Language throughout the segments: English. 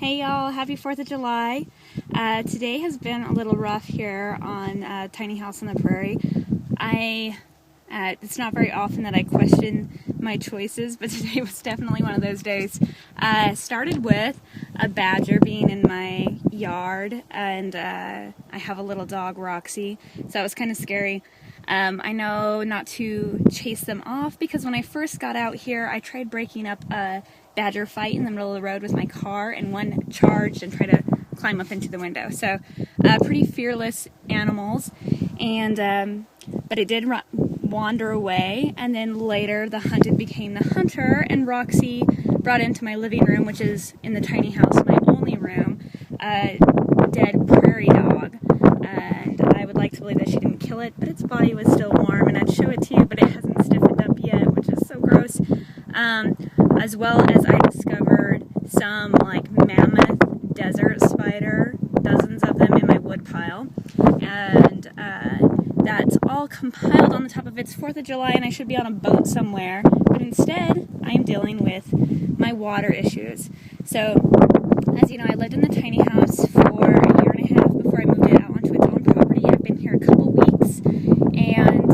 Hey y'all, happy 4th of July. Today has been a little rough here on Tiny House on the Prairie. It's not very often that I question my choices, but today was definitely one of those days. Started with a badger being in my yard, and I have a little dog, Roxy, so that was kind of scary. I know not to chase them off because when I first got out here, I tried breaking up a badger fight in the middle of the road with my car, and one charged and tried to climb up into the window. So pretty fearless animals, and but it did wander away, and then later the hunted became the hunter, and Roxy brought into my living room, which is in the tiny house, my only room, a dead prairie dog. And I would like to believe that she didn't kill it, but its body was still warm, and I'd show it to you, but it hasn't stiffened up yet, which is so gross. As well as I discovered some like mammoth desert spider, dozens of them in my wood pile, and that's all compiled on the top of its 4th of July, and I should be on a boat somewhere, but instead I'm dealing with my water issues. So, as you know, I lived in the tiny house for a year and a half before I moved it out onto its own property. I've been here a couple weeks, and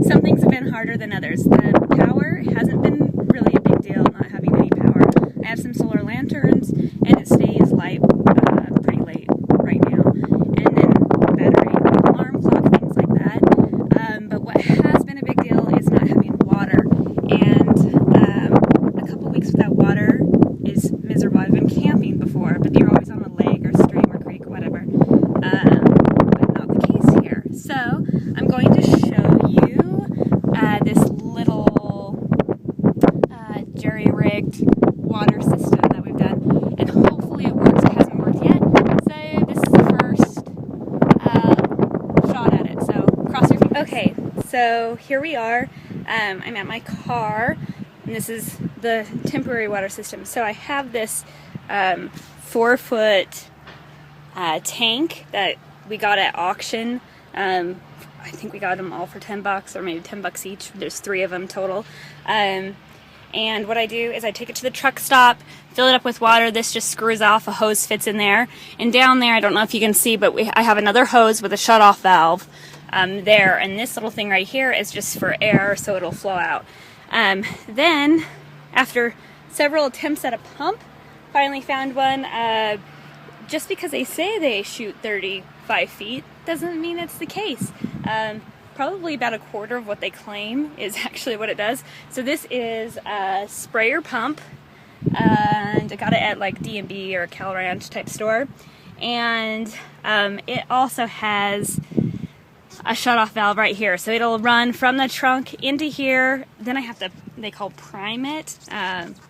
some things have been harder than others. The power hasn't been really a big deal, not having any power. I have some solar lanterns, and it stays light pretty late right now. And then battery, alarm clock, things like that. But what has been a big deal is not having water. And a couple weeks without water is miserable. I've been camping before, but you're always on a lake or stream or creek or whatever. But not the case here. So I'm going to show you this little jury-rigged water system that we've done, and hopefully it works. It hasn't worked yet, so this is the first shot at it, so cross your fingers. Okay, so here we are. I'm at my car, and this is the temporary water system. So I have this 4-foot tank that we got at auction. I think we got them all for $10 or maybe $10 each. There's 3 of them total. And what I do is I take it to the truck stop, fill it up with water. This just screws off, a hose fits in there. And down there, I don't know if you can see, but I have another hose with a shut-off valve there. And this little thing right here is just for air, so it'll flow out. Then, after several attempts at a pump, finally found one. Just because they say they shoot 35 feet doesn't mean it's the case. Probably about a quarter of what they claim is actually what it does. So this is a sprayer pump, and I got it at like D&B or Cal Ranch type store. And it also has a shut-off valve right here. So it'll run from the trunk into here. Then I have to, they call prime it,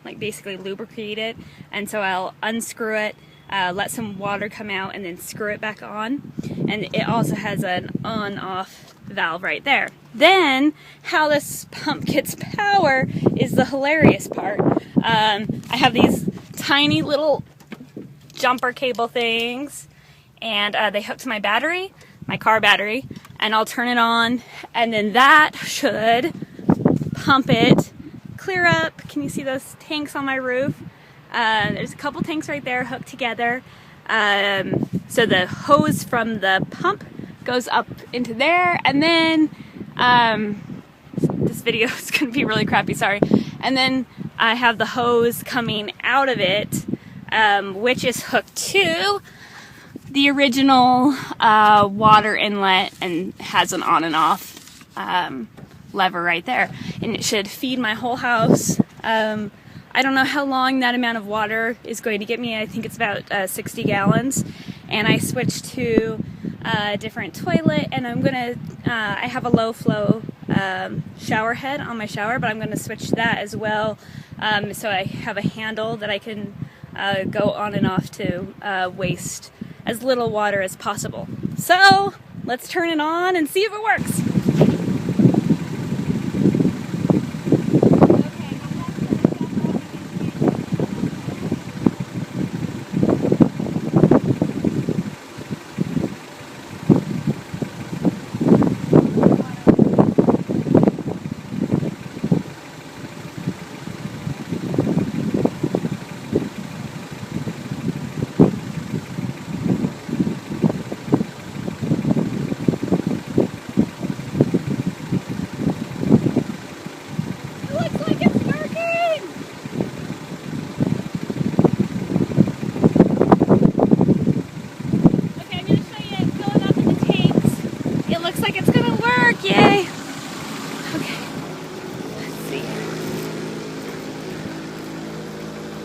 like basically lubricate it. And so I'll unscrew it, let some water come out, and then screw it back on. And it also has an on-off valve right there. Then, how this pump gets power is the hilarious part. I have these tiny little jumper cable things, and they hook to my battery, my car battery, and I'll turn it on, and then that should pump it clear up. Can you see those tanks on my roof? There's a couple tanks right there hooked together. So the hose from the pump goes up into there, and then this video is going to be really crappy, sorry. And then I have the hose coming out of it, which is hooked to the original water inlet and has an on and off lever right there, and it should feed my whole house. I don't know how long that amount of water is going to get me. I think it's about 60 gallons. And I switched to a different toilet, and I'm gonna, I have a low flow shower head on my shower, but I'm gonna switch that as well. So I have a handle that I can go on and off to waste as little water as possible. So let's turn it on and see if it works.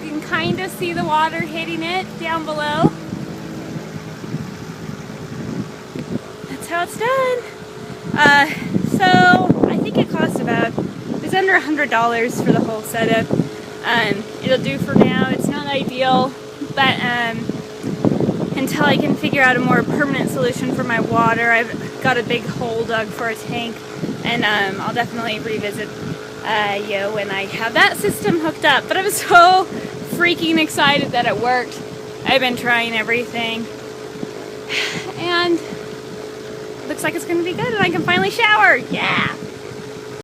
can kind of see the water hitting it down below. That's how it's done. So I think it cost about, it was under $100 for the whole setup. It'll do for now. It's not ideal, but until I can figure out a more permanent solution for my water, I've got a big hole dug for a tank, and I'll definitely revisit you when I have that system hooked up. But I was so freaking excited that it worked. I've been trying everything, and looks like it's going to be good, and I can finally shower. Yeah!